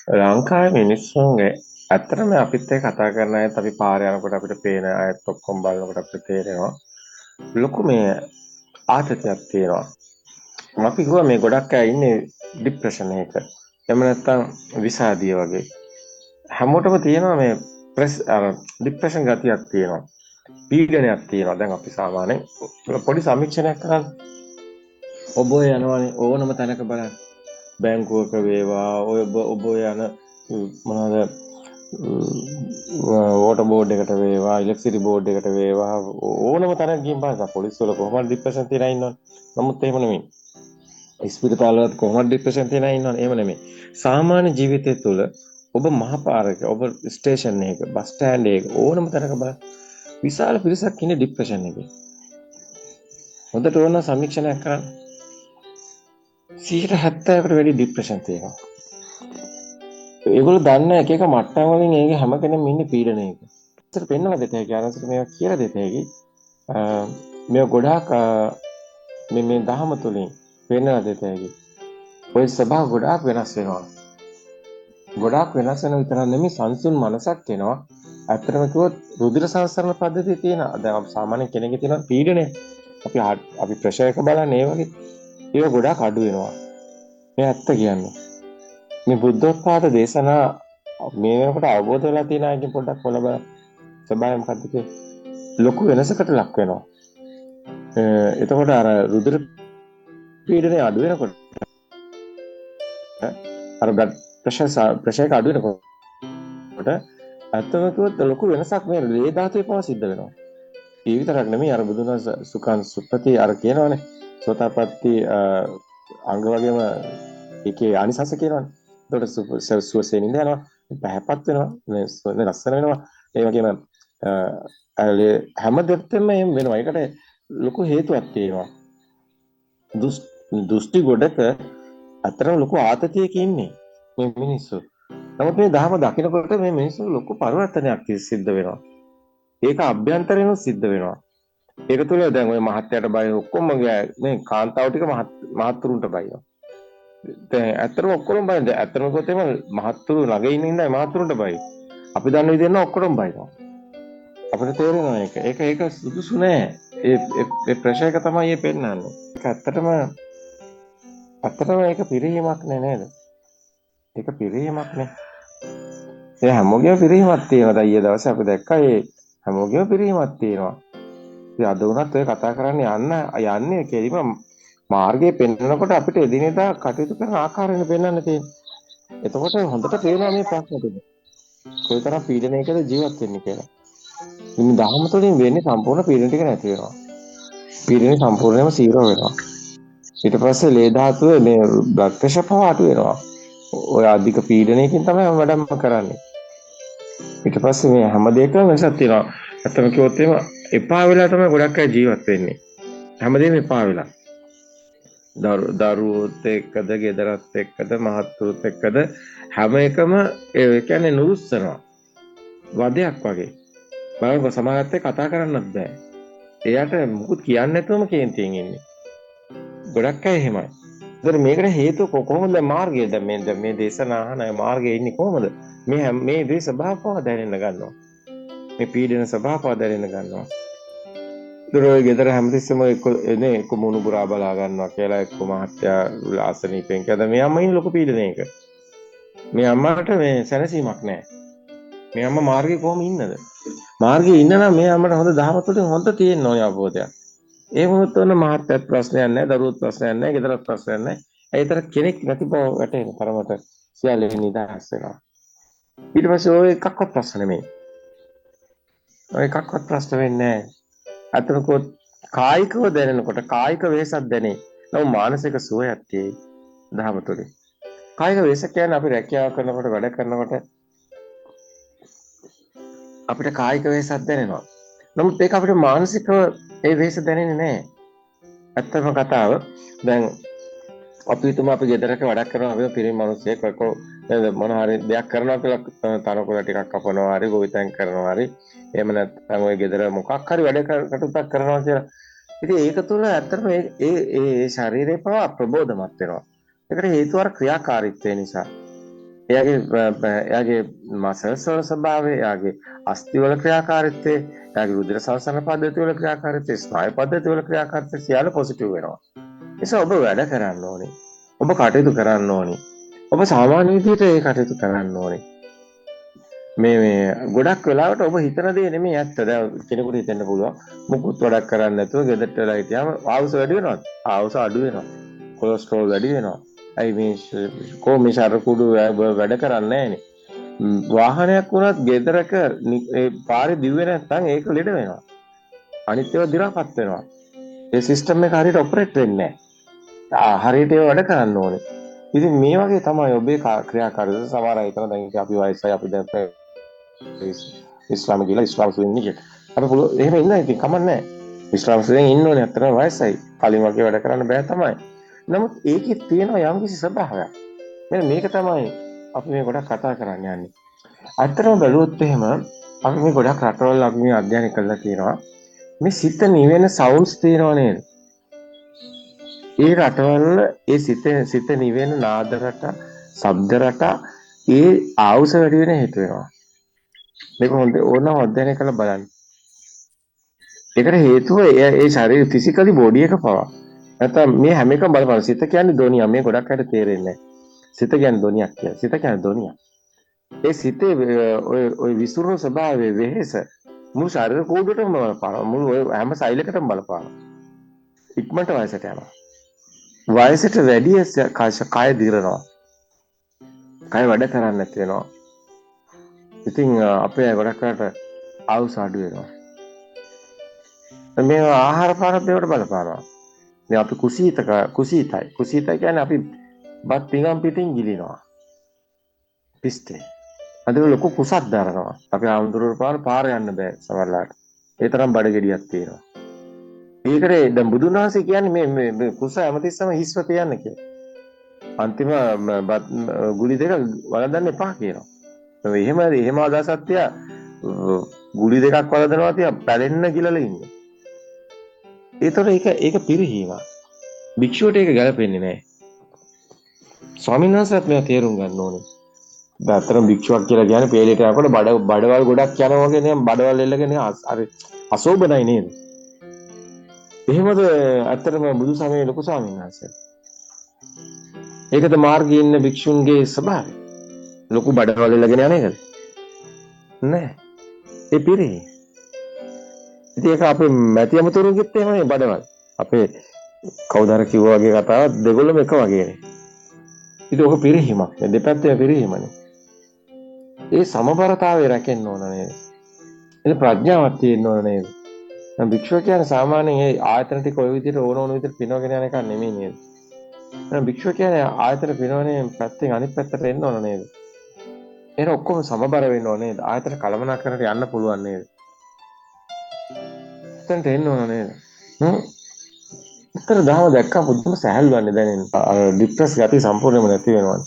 ලංකාවේ මිනිස්සුන්ගේ ඇත්තටම අපිත් එක්ක කතා කරන අයත් අපි පාරේ යනකොට අපිට පේන අයත් ඔක්කොම බලනකොට අපිට තේරෙනවා ලොකු මේ ආතතියක් තියෙනවා. අපි කිව්වා මේ ගොඩක් අය ඉන්නේ ડિප්‍රෙෂන් එක. එහෙම නැත්නම් විෂාදිය වගේ. හැමෝටම තියෙනවා මේ ડિප්‍රෙෂන් ගතියක් තියෙනවා. පීඩනයක් තියෙනවා. දැන් අපි සාමාන්‍යයෙන් පොඩි සමීක්ෂණයක් කරන් ඔබ ඔය යනවානේ ඕනම තැනක බලන්න. බැංකුවක වේවා ඔබ ඔය යන මොනවාද වෝටර් බෝඩ් එකට වේවා ඉලෙක්ට්‍රිසිටි බෝඩ් එකට වේවා ඕනම තැනක ගිහින් බලන්න පොලිස් වල කොහොමද ડિප්‍රෙෂන් තියලා ඉන්නවනේ. නමුත් එහෙම නෙමෙයි. ඉස්පිරිතාල වල කොහොමද ડિප්‍රෙෂන් තියලා ඉන්නවනේ. එහෙම නෙමෙයි. සාමාන්‍ය ජීවිතය තුළ ඔබ මහපාරක ඔබ ස්ටේෂන් එක බස් ස්ටෑන්ඩ් එක ඕනම තැනක බලන්න විශාල පිරිසක් ඉන්නේ ડિප්‍රෙෂන් එකේ. හොඳට ඕන සමීක්ෂණයක් කරන්න 70%කට වැඩි ඩිප්‍රෙෂන් තියෙනවා. ඒගොල්ලෝ දන්න එක එක මට්ටම් වලින් ඒක හැම කෙනෙම ඉන්නේ පීඩනයක. ඉතින් පෙන්වලා දෙත හැකි අරසට මේවා කියලා දෙත හැකි. මේ ගොඩාක් මේ දහම තුලින් පෙන්වලා දෙත හැකි. ඔය ස්වභාව ගොඩාක් වෙනස් වෙනවා. ගොඩාක් වෙනස් වෙන විතර නෙමෙයි සංසුන් මනසක් එනවා. ඇත්තටම කිව්වොත් රුධිර සංසරණ පද්ධතිය තියෙන. දැන් අපි සාමාන්‍ය කෙනෙක්ගේ තියෙන පීඩනය. අපි ප්‍රෙෂර් එක බලන්නේ ඒ වගේ. ඒක ගොඩාක් අඩු වෙනවා. මේ ඇත්ත කියන්නේ. මේ බුද්ධෝත්පාද දේශනා මේ වෙනකොට අවබෝධ වෙලා තියෙන අයකින් පොඩ්ඩක් හොල බලන්න. ස්වභාවය මොකද්ද කියලා. ලොකු වෙනසකට ලක් වෙනවා. එතකොට අර රුධිර පීඩනය අඩු වෙනකොට අර බ්ලඩ් ප්‍රෙෂර් එක අඩු වෙනකොට අත්තම කිව්වොත් ලොකු වෙනසක් මේ ලේ ධාතුවේ පව සිද්ධ වෙනවා. ඒ විතරක් නෙමෙයි අර බුදුන් වහන්සේ සුඛං සුප්පති අර කියනවනේ සෝතාපට්ටි අංග වගේම ඒකේ ආනිසංස කියනවනේ. එතකොට සුවසේ නිඳ යනවා, පැහැපත් වෙනවා, මේ ලස්සන වෙනවා. ඒ වගේම හැම දෙයක්ම එහෙම වෙනවා. ඒකට ලොකු හේතුවක් තියෙනවා. දෘෂ්ටි ගොඩක අතරම ලොකු ආතතියක ඉන්නේ මේ මිනිස්සු. නමුත් මේ ධර්ම දකිනකොට මේ මිනිස්සු ලොකු පරිවර්තනයක් සිද්ධ වෙනවා. ඒක අභ්‍යන්තරයෙන්ම සිද්ධ වෙනවා. ඒක තුල දැන් ওই මහත්යට බය ඔක්කොම මේ කාන්තාව ටික මහත්තුරුන්ට බයිනවා. දැන් ඇත්තටම ඔක්කොම බයිද? ඇත්තටම කිව්වොත් එහෙම මහත්තුරු ළඟ ඉන්න ඉඳන් මහත්තුරුන්ට බයි. අපි දන්න විදිහට නම් ඔක්කොම බයිනවා. අපිට තේරෙනවා ඒක. ඒක සුදුසු නෑ. ඒ ප්‍රෙෂර් එක තමයි මේ පෙන්නන්නේ. ඒක ඇත්තටම ඒක පිරීමක් නේද? ඒක පිරීමක් නේ. ඒ හැමෝගෙම පිරීමක් තියෙනවා. ඊයේ දවසේ අපි දැක්කා ඒ හැමෝගෙම පිරීමක් තියෙනවා. ඉතින් අද වුණත් ඔය කතා කරන්නේ යන්නේ කෙලිම මාර්ගයේ පෙන්වනකොට අපිට එදිනෙදා කටයුතු කරන ආකාරයෙන් පෙන්වන්න තියෙන්නේ. එතකොට හොඳට පේනවා මේ ප්‍රශ්න ටික. කොයිතරම් පීඩනයකද ජීවත් වෙන්නේ කියලා. ඉතින් දහම තුළින් වෙන්නේ සම්පූර්ණ පීඩන ටික නැති වෙනවා. පීඩනේ සම්පූර්ණයෙන්ම 0 වෙනවා. ඊට පස්සේ ලේ ධාතුවේ මේ බ්ලඩ් ප්‍රෙෂර් පව අඩු වෙනවා. ඔය අධික පීඩනයකින් තමයි වැඩම කරන්නේ. ඊට පස්සේ මේ හැම දෙයකම වෙනසක් තියෙනවා. ඇත්තම කිව්වොත් එහෙම එපා වෙලා තමයි ගොඩක් අය ජීවත් වෙන්නේ. හැමදේම එපා වෙලා. දරුවොත් එක්කද, ගෙදරත් එක්කද, මහත්තුරුත් එක්කද හැම එකම ඒ කියන්නේ නුරුස්සනවා. වදයක් වගේ. බලන්න සමාජයත් එක්ක කතා කරන්නත් බෑ. එයාට මුකුත් කියන්නේ නැතුවම කේන්තියෙන් ඉන්නේ. ගොඩක් අය එහෙමයි. ඒතර මේකට හේතුව කොහොමද මාර්ගය? දැන් මේ දේශනා අහන අය මාර්ගයේ ඉන්නේ කොහොමද? මේ දේ ස්වභාවපව දැනෙන්න ගන්නවා. මේ පීඩන ස්වභාවපව දැනෙන්න ගන්නවා. ඒතර ගෙදර හැමතිස්සෙම එක්ක මුණු පුරා බලා ගන්නවා කියලා එක්ක මහත්තයා ආසනීපෙන් කියලා මේ අම්මා ඉන්නේ ලොකු පීඩනයක. මේ අම්මාට මේ සැනසීමක් නැහැ. මේ අම්මා මාර්ගේ කොහොම ඉන්නද? මාර්ගේ ඉන්න නම් මේ අම්මට හොඳ දහම තුළින් හොඳ තියෙන්න ඕනේ අවබෝධයක්. ඒ වුණොත් ඔන්න මහත්යත් ප්‍රශ්නයක් නැහැ, දරුවොත් ප්‍රශ්නයක් නැහැ, ගෙදරත් ප්‍රශ්නයක් නැහැ. ඒ විතර කෙනෙක් නැති බව වැටහෙන තරමට සියල්ලෙන් නිදහස් වෙනවා. ඊට පස්සේ ඔය එකක්වත් ප්‍රශ්න නෙමෙයි. ඔය එකක්වත් ප්‍රශ්න වෙන්නේ නැහැ. අතනකොත් කායිකව දැනෙනකොට කායික වෙහසක් දැනේ. නමුත් මානසික සුවයක් තියෙයි දහම තුළින්. කායික වෙහස කියන්නේ අපි රැකියාව කරනකොට වැඩ කරනකොට අපිට කායික වෙහසක් දැනෙනවා. නමුත් ඒක අපිට මානසිකව ඒ වෙහස දැනෙන්නේ නැහැ. ඇත්තම කතාව දැන් අපි හිතමු අපි ගෙදරක වැඩක් කරනවා අපි පිරිමි මිනිස්සෙක් මොන හරි දෙයක් කරනවා කියලා තනකොළ ටිකක් කපනවා හරි ගොවිතැන් කරනවා හරි එහෙම නැත්නම් ওই ගෙදර මොකක් හරි වැඩ කටයුත්තක් කරනවා කියලා. ඉතින් ඒක තුළ ඇත්තටම ඒ ශරීරේ පවා ප්‍රබෝධමත් වෙනවා. ඒකට හේතුව අර ක්‍රියාකාරීත්වය නිසා. එයාගේ මසල්ස් වල ස්වභාවය, එයාගේ අස්ථි වල ක්‍රියාකාරීත්වය, එයාගේ රුධිර සංසරණ පද්ධතිය වල ක්‍රියාකාරීත්වය, ස්නායු පද්ධතිය වල ක්‍රියාකාරීත්වය සියල්ල පොසිටිව් වෙනවා. ඒ නිසා ඔබ වැඩ කරන්න ඕනේ. ඔබ කටයුතු කරන්න ඕනේ. ඔබ සාමාන්‍ය විදිහට ඒ කටයුතු කරන්න ඕනේ. මේ ගොඩක් වෙලාවට ඔබ හිතන දේ නෙමෙයි ඇත්ත. දැන් කෙනෙකුට හිතෙන්න පුළුවන් මුකුත් වැඩක් කරන්නේ නැතුව ගෙදරට වෙලා හිටියාම ආවුස වැඩි වෙනවද? ආවුස අඩු වෙනවා. කොලෙස්ටරෝල් වැඩි වෙනවා. ඇයි මේ ශරීර කුඩු වැඩ කරන්නේ නැහනේ. වාහනයක් වුණත් ගෙදරක ඒ පාරේ දිව්වේ නැත්නම් ඒක ලෙඩ වෙනවා. අනිත් ඒවා දි รา පත් වෙනවා. ඒ සිස්ටම් එක හරියට ඔපරේට් වෙන්නේ නැහැ. හරියට ඒව වැඩ කරන්න ඕනේ. ඉතින් මේ වගේ තමයි ඔබේ ක්‍රියාකාරීත්වය. සමහර අය හිතන දැන් අපි වයසයි අපි දැන් ඉස්ලාම කියලා ඉස්ලාම් සුවෙන්නේ කියලා. අපි පුළුවන් එහෙම ඉන්න ඉතින් කමන්නේ නැහැ. ඉස්ලාම් සුවෙන් ඉන්න ඕනේ අතන වයසයි. කලින් වගේ වැඩ කරන්න බෑ තමයි. නමුත් ඒකේ තියෙනවා යම්කිසි ස්වභාවයක්. මෙන්න මේක තමයි අපි මේ ගොඩක් කතා කරන්න යන්නේ. අත්‍තරම බැලුවොත් එහෙම අපි මේ ගොඩක් රටවල් අපි මේ අධ්‍යයනය කරලා තියෙනවා. මේ සිත නිවෙන සවුන්ඩ්ස් තියෙනව නේද? ඒ රටවල ඒ සිත නිවෙන නාද රට, ශබ්ද රට ඒ ආවුස වැඩි වෙන හේතු වෙනවා. මේක හොඳ ඕනම අධ්‍යයනය කරලා බලන්න. ඒකට හේතුව ඒ ශරීර ෆිසිකලි බොඩි එක පවා. නැත්නම් මේ හැම එකම බලපන්. සිත කියන්නේ ධොනිය. මේ ගොඩක් අයට තේරෙන්නේ නැහැ. සිත කියන්නේ ධොනියක් කියලා. සිත කියන්නේ ධොනියක්. ඒ සිතේ ඔය විසිරුණු ස්වභාවයේ වෙහෙස මුළු ශරීර කෝඩුවටම බලපානවා. මුළු ඔය හැම සෛලයකටම බලපානවා. ඉක්මනට වයසට යනවා. වයසට වැඩි කය දිරනවා. කය වැඩ කරන්නේ නැති වෙනවා. ඉතින් අපේ ගොඩක් අයට ආයුෂ අඩු වෙනවා. මේ ආහාර පාන දේවට බලපානවා. මේ අපි කුසීතයි. කුසීතයි කියන්නේ අපි බත් පිඟන් පිටින් ගිලිනවා. පිස්තේ. අද ලොකු කුසක් දරනවා. අපි ආම්දුරට පාර යන්න බෑ සමහරලාට. ඒ තරම් බඩගෙඩියක් තියෙනවා. ඒකට දැන් බුදුන් වහන්සේ කියන්නේ මේ කුස හැමතිස්සම හිස්ව තියන්න කියලා. අන්තිම ගුලි දෙක වළඳන්න එපා කියනවා. එහෙම අදහසක් තියා ගුලි දෙකක් වළඳනවා තියා පැලෙන්න කියලා ඉන්නේ. ඒතර ඒක පිරිහීමක්. භික්ෂුවට ඒක ගැලපෙන්නේ නැහැ. ස්වාමීන් වහන්සේත් මේවා තේරුම් ගන්න ඕනේ. දැන් භික්ෂුවක් කියලා කියන්නේ පේලියට යනකොට බඩවල් ගොඩක් යනවා වගේ නේ බඩවල් එල්ලගෙන අර අසෝබනයි නේද? එහෙමද ඇත්තටම බුදු සමයේ ලොකු ස්වාමීන් වහන්සේ. ඒකද මාර්ගයේ ඉන්න භික්ෂුන්ගේ ස්වභාවය. ලොකු බඩවල් එල්ලගෙන යන එකද? නෑ. ඒ පිරේ. ඉතින් ඒක අපේ මැති අමතුරුගෙත් එහෙමනේ බඩවල්. අපේ කවුදර කිව්වා වගේ කතාවක් දෙගොල්ලම එක වගේනේ. ඉතින් ඔක පිරිහීමක්. දෙපැත්තේ පිරිහීමනේ. ඒ සමබරතාවය රැකෙන්න ඕන නේද? ඒක ප්‍රඥාවක් තියෙන්න ඕන නේද? දැන් භික්ෂුව කියන්නේ සාමාන්‍යයෙන් ඒ ආයතන ටික ඔය විදිහට ඕන විදිහට පිනවගෙන යන එක නෙමෙයි නේද? දැන් භික්ෂුව කියන්නේ ආයතන පිනවනේ පැත්තෙන් අනිත් පැත්තට එන්න ඕන නේද? ඒක ඔක්කොම සමබර වෙන්න ඕන නේද? ආයතන කළමනාකරණයට යන්න පුළුවන් නේද? එතනට එන්න ඕන නේද? උත්තර දහම දැක්කම පුදුම සැහැල්ලුවන්නේ දැනෙන්නේ. අර ડિප්‍රෙස් ගතිය සම්පූර්ණයෙන්ම නැති වෙනවා.